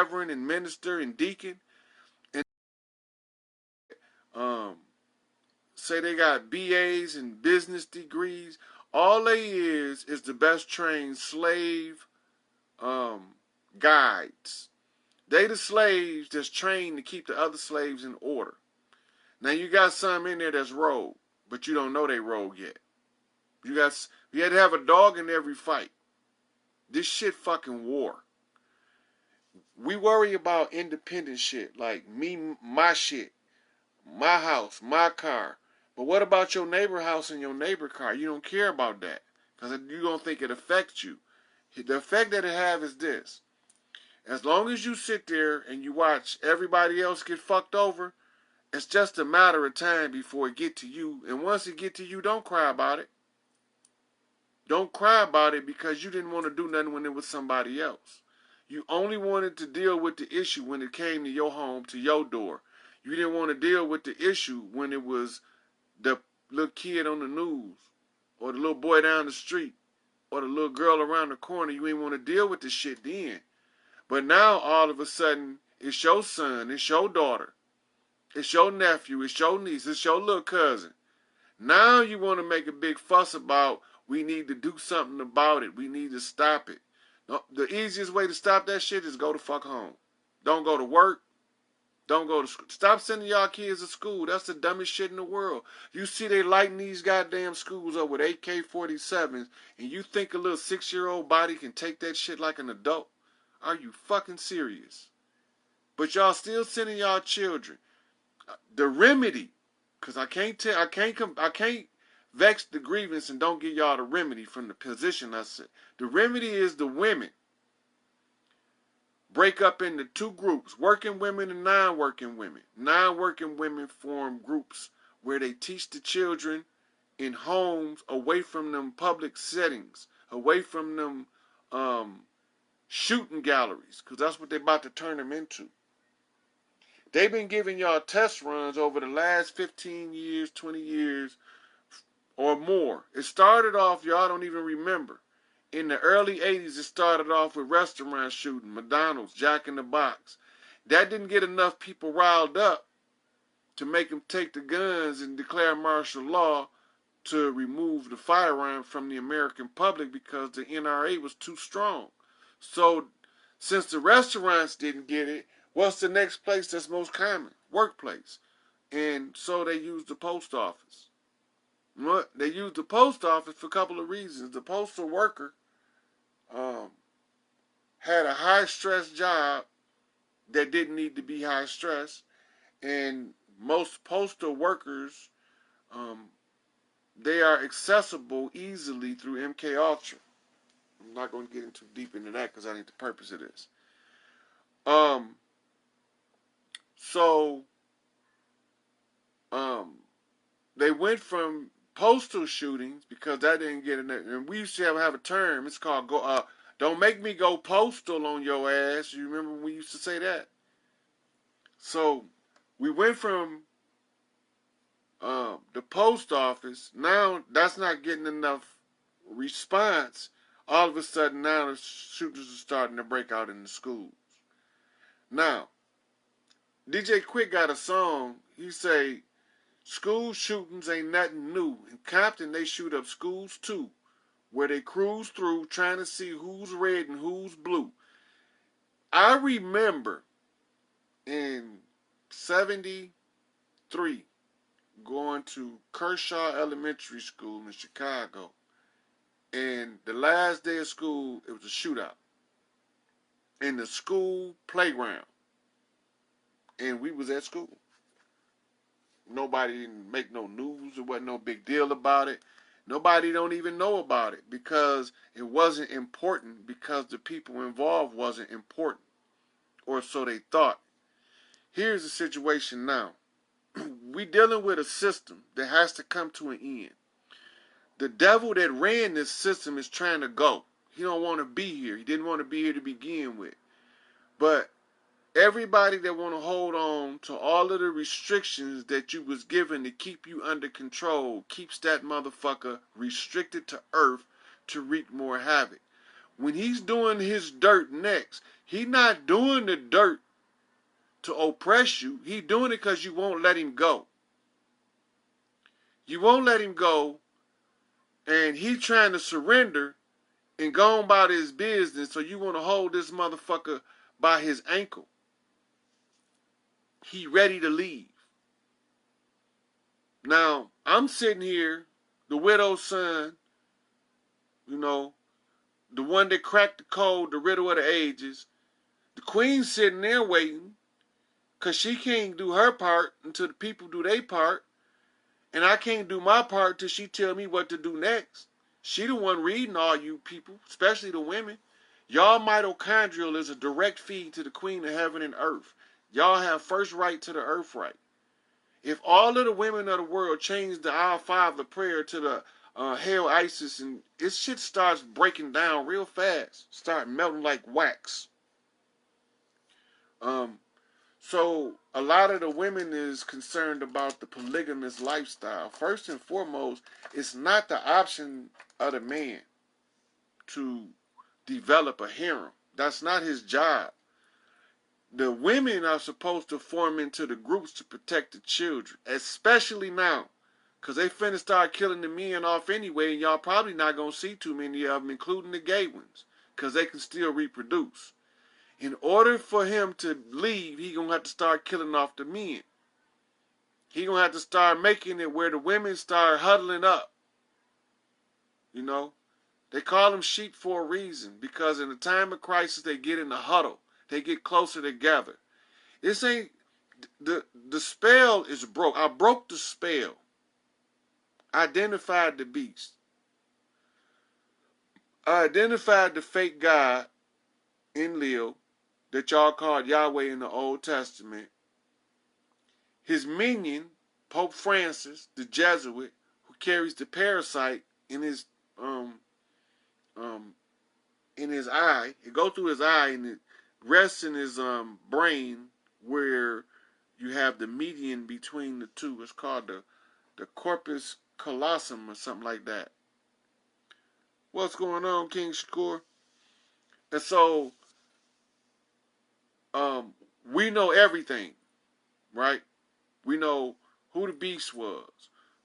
reverend and minister and deacon, and um, say they got BAs and business degrees. All they is the best trained slave um, guides. They the slaves that's trained to keep the other slaves in order. Now you got some in there that's rogue, but you don't know they rogue yet. You had to have a dog in every fight. This shit fucking war. We worry about independent shit like me, my shit, my house, my car. But what about your neighbor house and your neighbor car? You don't care about that because you don't think it affects you. The effect that it have is this. As long as you sit there and you watch everybody else get fucked over, it's just a matter of time before it get to you. And once it get to you, don't cry about it. Don't cry about it because you didn't want to do nothing when it was somebody else. You only wanted to deal with the issue when it came to your home, to your door. You didn't want to deal with the issue when it was the little kid on the news or the little boy down the street or the little girl around the corner. You didn't want to deal with the shit then. But now all of a sudden, it's your son, it's your daughter, it's your nephew, it's your niece, it's your little cousin. Now you want to make a big fuss about we need to do something about it. We need to stop it. The easiest way to stop that shit is go the fuck home. Don't go to work. Don't go to school. Stop sending y'all kids to school. That's the dumbest shit in the world. You see they lighting these goddamn schools up with AK-47s, and you think a little 6-year-old body can take that shit like an adult? Are you fucking serious? But y'all still sending y'all children. The remedy, because I can't vex the grievance and don't give y'all the remedy from the position I said. The remedy is the women break up into two groups, working women and non-working women. Non-working women form groups where they teach the children in homes away from them public settings, away from them shooting galleries, because that's what they're about to turn them into. They've been giving y'all test runs over the last 15 years, 20 years, or more. It started off, y'all don't even remember. In the early 80s, it started off with restaurant shooting, McDonald's, Jack in the Box. That didn't get enough people riled up to make them take the guns and declare martial law to remove the firearm from the American public because the NRA was too strong. So, since the restaurants didn't get it, what's the next place that's most common? Workplace. And so they used the post office. They used the post office for a couple of reasons. The postal worker had a high-stress job that didn't need to be high-stress. And most postal workers, they are accessible easily through MK Ultra. I'm not going to get too deep into that because I need the purpose of this. They went from postal shootings because that didn't get enough. And we used to have a term. It's called don't make me go postal on your ass. You remember when we used to say that? So we went from the post office. Now that's not getting enough response. All of a sudden now the shooters are starting to break out in the schools. Now, DJ Quick got a song. He say, school shootings ain't nothing new. In Compton, they shoot up schools too, where they cruise through trying to see who's red and who's blue. I remember in 73 going to Kershaw Elementary School in Chicago, and the last day of school, it was a shootout in the school playground, and we was at school. Nobody didn't make no news. There wasn't no big deal about it. Nobody don't even know about it because it wasn't important, because the people involved wasn't important, or so they thought. Here's the situation now. We dealing with a system that has to come to an end. The devil that ran this system is trying to go. He don't want to be here. He didn't want to be here to begin with. But everybody that want to hold on to all of the restrictions that you was given to keep you under control keeps that motherfucker restricted to earth to wreak more havoc. When he's doing his dirt next, He not doing the dirt to oppress you. He doing it because you won't let him go. You won't let him go, and he trying to surrender and go on about his business, so you want to hold this motherfucker by his ankle. He ready to leave. Now, I'm sitting here, the widow's son, you know, the one that cracked the code, the riddle of the ages. The queen's sitting there waiting, because she can't do her part until the people do their part. And I can't do my part till she tell me what to do next. She the one reading all you people, especially the women. Y'all mitochondria is a direct feed to the queen of heaven and earth. Y'all have first right to the earth right. If all of the women of the world change the Our Father prayer to the Hail Isis, and this shit starts breaking down real fast, start melting like wax. So a lot of the women is concerned about the polygamous lifestyle. First and foremost, it's not the option of the man to develop a harem. That's not his job. The women are supposed to form into the groups to protect the children, especially now, because they finna start killing the men off anyway, and y'all probably not going to see too many of them, including the gay ones, because they can still reproduce. In order for him to leave, he going to have to start killing off the men. He going to have to start making it where the women start huddling up. You know? They call them sheep for a reason, because in the time of crisis, they get in the huddle. They get closer together. This ain't, the spell is broke. I broke the spell. Identified the beast. I identified the fake God in Lil that y'all called Yahweh in the Old Testament. His minion, Pope Francis, the Jesuit, who carries the parasite in his eye. It goes through his eye and it rests in his brain, where you have the median between the two. It's called the corpus callosum or something like that. What's going on, King Shakur? And so we know everything, right? We know who the beast was.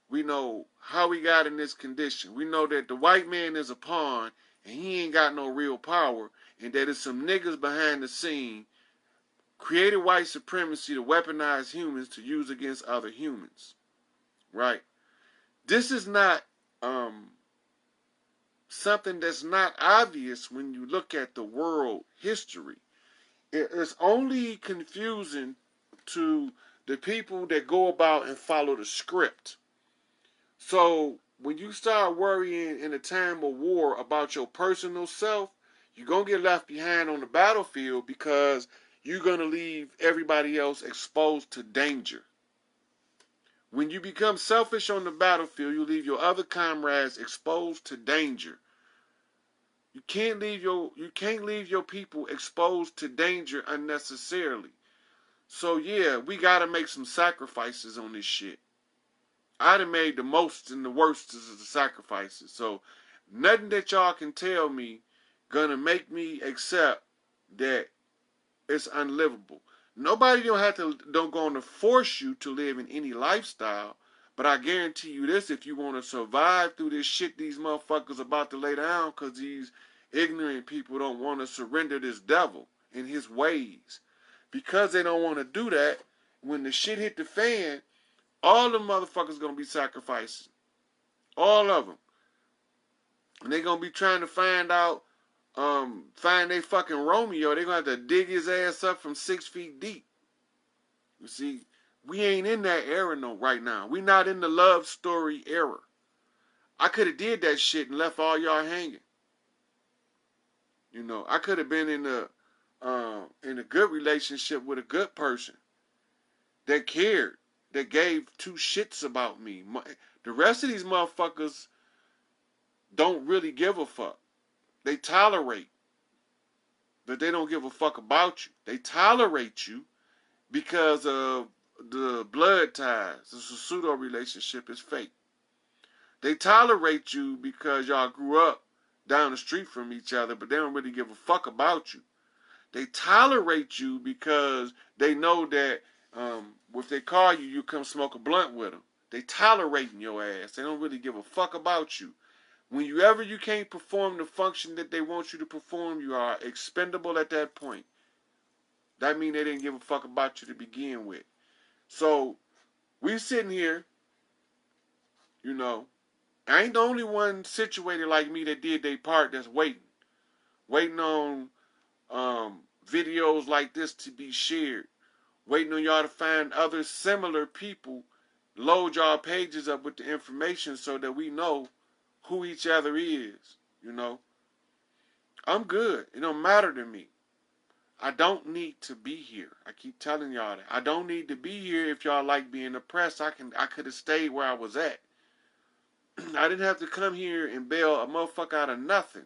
We know how we got in this condition. We know that the white man is a pawn and he ain't got no real power, and that it's some niggas behind the scene created white supremacy to weaponize humans to use against other humans, right? This is not something that's not obvious when you look at the world history. It's only confusing to the people that go about and follow the script. So when you start worrying in a time of war about your personal self, you're going to get left behind on the battlefield, because you're going to leave everybody else exposed to danger. When you become selfish on the battlefield, you leave your other comrades exposed to danger. You can't leave your people exposed to danger unnecessarily. So yeah, we got to make some sacrifices on this shit. I done made the most and the worst of the sacrifices. So nothing that y'all can tell me gonna make me accept that it's unlivable. Nobody don't going to force you to live in any lifestyle, but I guarantee you this: if you want to survive through this shit these motherfuckers about to lay down, because these ignorant people don't want to surrender this devil in his ways, because they don't want to do that, when the shit hit the fan, all the motherfuckers gonna be sacrificing. All of them. And they gonna be trying to find their fucking Romeo. They gonna have to dig his ass up from 6 feet deep. You see, we ain't in that era right now. We not in the love story era. I could have did that shit and left all y'all hanging. You know, I could have been in a good relationship with a good person that cared, that gave two shits about me. The rest of these motherfuckers don't really give a fuck. They tolerate, but they don't give a fuck about you. They tolerate you because of the blood ties. It's a pseudo relationship. It's fake. They tolerate you because y'all grew up down the street from each other, but they don't really give a fuck about you. They tolerate you because they know that if they call you, you come smoke a blunt with them. They tolerating your ass. They don't really give a fuck about you. Whenever you can't perform the function that they want you to perform, you are expendable at that point. That means they didn't give a fuck about you to begin with. So we sitting here, you know, I ain't the only one situated like me that did their part that's waiting on videos like this to be shared, waiting on y'all to find other similar people, load y'all pages up with the information so that we know who each other is, you know. I'm good. It don't matter to me. I don't need to be here. I keep telling y'all that. I don't need to be here if y'all like being oppressed. I could have stayed where I was at. I didn't have to come here and bail a motherfucker out of nothing.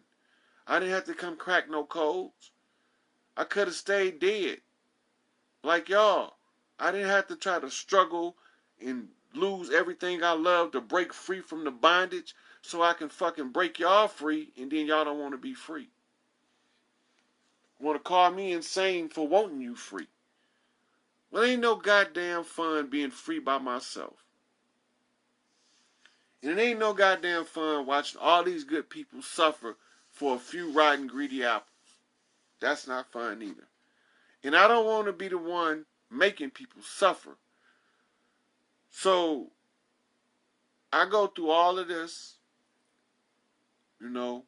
I didn't have to come crack no codes. I could have stayed dead. Like y'all. I didn't have to try to struggle and lose everything I love to break free from the bondage so I can fucking break y'all free and then y'all don't want to be free. Want to call me insane for wanting you free. Well, ain't no goddamn fun being free by myself. And it ain't no goddamn fun watching all these good people suffer for a few rotten, greedy apples. That's not fun either. And I don't want to be the one making people suffer. So, I go through all of this, you know,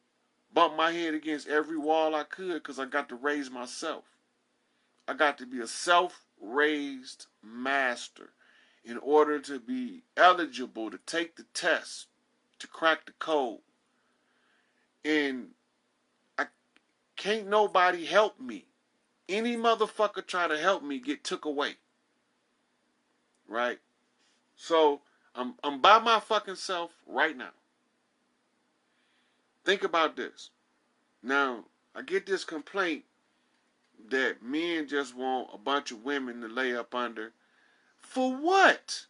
bump my head against every wall I could because I got to raise myself. I got to be a self-raised master in order to be eligible to take the test, to crack the code. And I can't nobody help me. Any motherfucker try to help me get took away. Right? So, I'm by my fucking self right now. Think about this. Now, I get this complaint that men just want a bunch of women to lay up under. For what?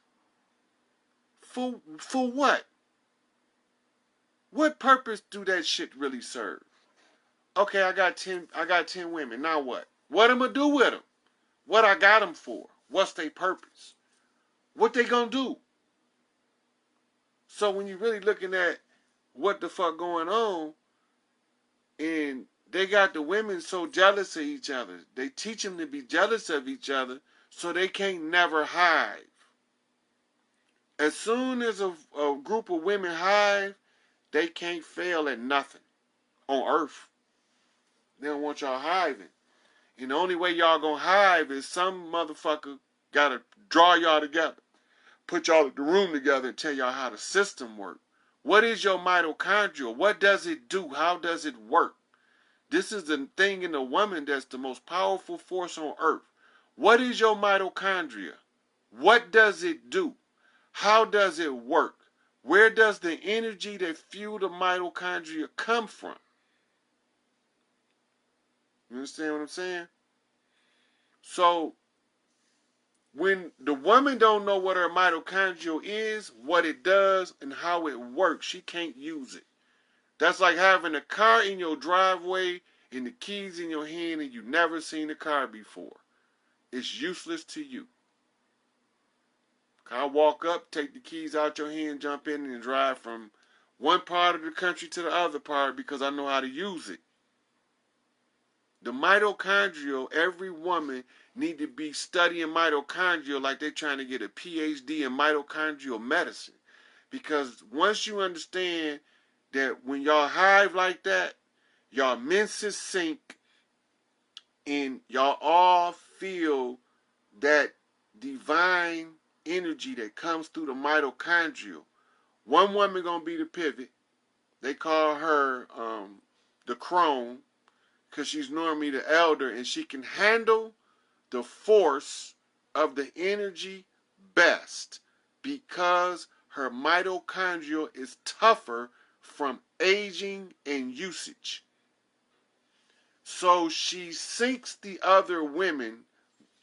For what? What purpose do that shit really serve? Okay, I got 10 women. Now what? What am I do with them? What I got them for? What's their purpose? What they gonna do? So when you're really looking at what the fuck going on, and they got the women so jealous of each other, they teach them to be jealous of each other so they can't never hive. As soon as a group of women hive, they can't fail at nothing on earth. They don't want y'all hiving. And the only way y'all gonna hive is some motherfucker gotta draw y'all together, put y'all in the room together and tell y'all how the system works. What is your mitochondria? What does it do? How does it work? This is the thing in the woman that's the most powerful force on earth. What is your mitochondria? What does it do? How does it work? Where does the energy that fuels the mitochondria come from? You understand what I'm saying? So, when the woman don't know what her mitochondria is, what it does, and how it works, she can't use it. That's like having a car in your driveway and the keys in your hand and you've never seen the car before. It's useless to you. I walk up, take the keys out your hand, jump in and drive from one part of the country to the other part because I know how to use it. The mitochondria, every woman need to be studying mitochondria like they're trying to get a PhD in mitochondrial medicine. Because once you understand that when y'all hive like that, y'all menses sync and y'all all feel that divine energy that comes through the mitochondria. One woman gonna be the pivot. They call her the crone because she's normally the elder and she can handle the force of the energy best because her mitochondria is tougher from aging and usage. So she syncs the other women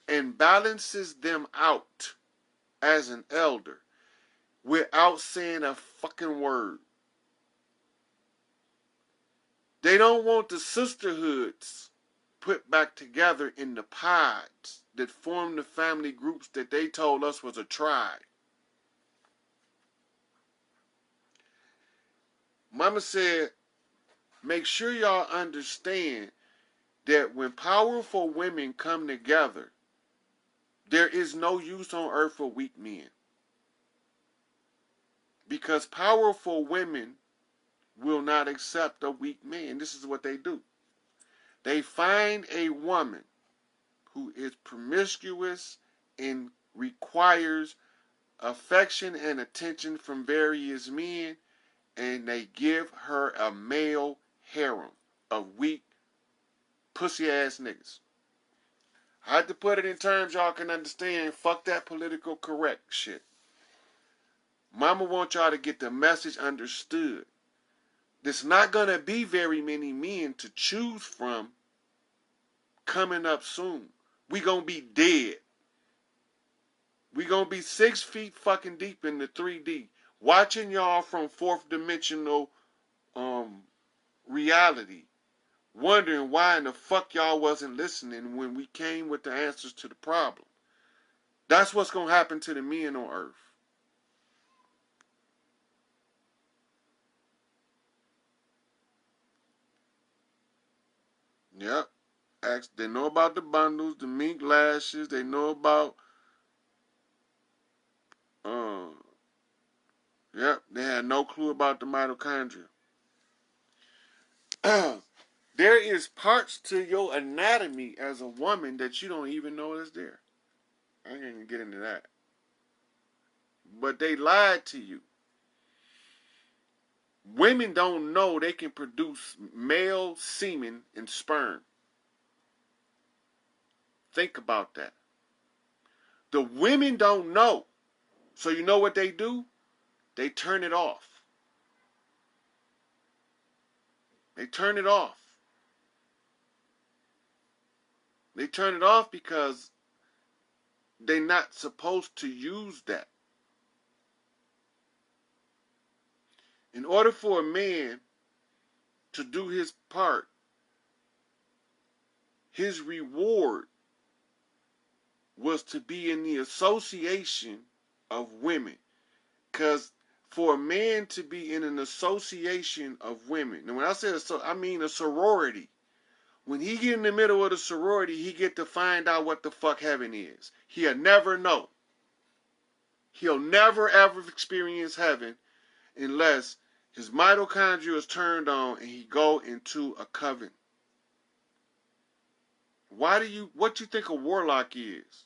and balances them out as an elder without saying a fucking word. They don't want the sisterhoods put back together in the pods that formed the family groups that they told us was a tribe. Mama said, make sure y'all understand that when powerful women come together, there is no use on earth for weak men. Because powerful women will not accept a weak man. This is what they do. They find a woman who is promiscuous and requires affection and attention from various men, and they give her a male harem of weak, pussy-ass niggas. I had to put it in terms y'all can understand. Fuck that political correct shit. Mama wants y'all to get the message understood. There's not going to be very many men to choose from coming up soon. We going to be dead. We going to be 6 feet fucking deep in the 3D. Watching y'all from fourth dimensional reality. Wondering why in the fuck y'all wasn't listening when we came with the answers to the problem. That's what's going to happen to the men on earth. Yep. They know about the bundles, the mink lashes. They know about, yep, they had no clue about the mitochondria. There is parts to your anatomy as a woman that you don't even know is there. I ain't gonna get into that. But they lied to you. Women don't know they can produce male semen and sperm. Think about that. The women don't know. So you know what they do? They turn it off. They turn it off. They turn it off because they're not supposed to use that. In order for a man to do his part, his reward was to be in the association of women. Because for a man to be in an association of women, and when I say I mean a sorority. When he get in the middle of the sorority, he get to find out what the fuck heaven is. He'll never know. He'll never ever experience heaven unless his mitochondria is turned on and he go into a coven. What you think a warlock is?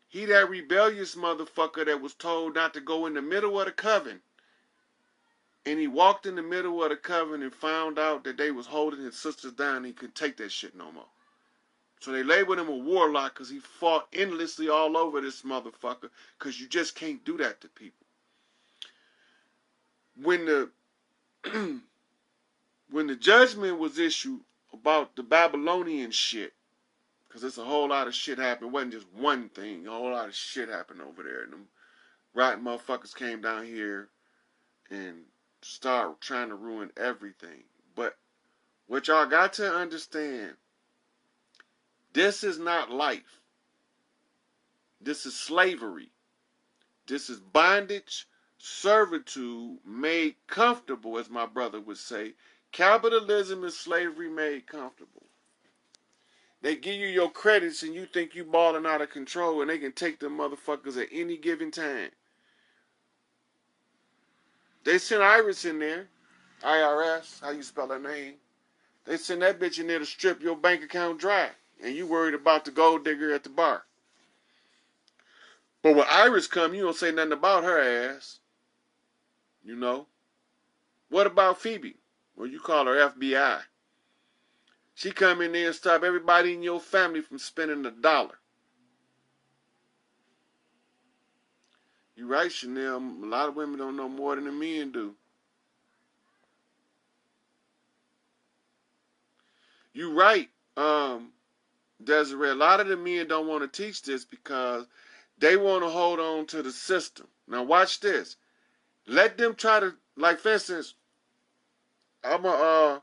He that rebellious motherfucker that was told not to go in the middle of the coven. And he walked in the middle of the coven and found out that they was holding his sisters down and he couldn't take that shit no more. So they labeled him a warlock because he fought endlessly all over this motherfucker because you just can't do that to people. When the judgment was issued about the Babylonian shit, because it's a whole lot of shit happened. It wasn't just one thing. A whole lot of shit happened over there. And them rotten motherfuckers came down here and start trying to ruin everything. But what y'all got to understand, this is not life. This is slavery. This is bondage, servitude made comfortable, as my brother would say. Capitalism is slavery made comfortable. They give you your credits and you think you balling out of control and they can take them motherfuckers at any given time. They sent Iris in there, IRS, how you spell her name. They send that bitch in there to strip your bank account dry. And you worried about the gold digger at the bar. But when Iris come, you don't say nothing about her ass. You know? What about Phoebe? Well, you call her FBI. She come in there and stop everybody in your family from spending $1. You right, Chanel. A lot of women don't know more than the men do. You right, Desiree. A lot of the men don't want to teach this because they want to hold on to the system. Now watch this. Let them try to, like for instance, I'm a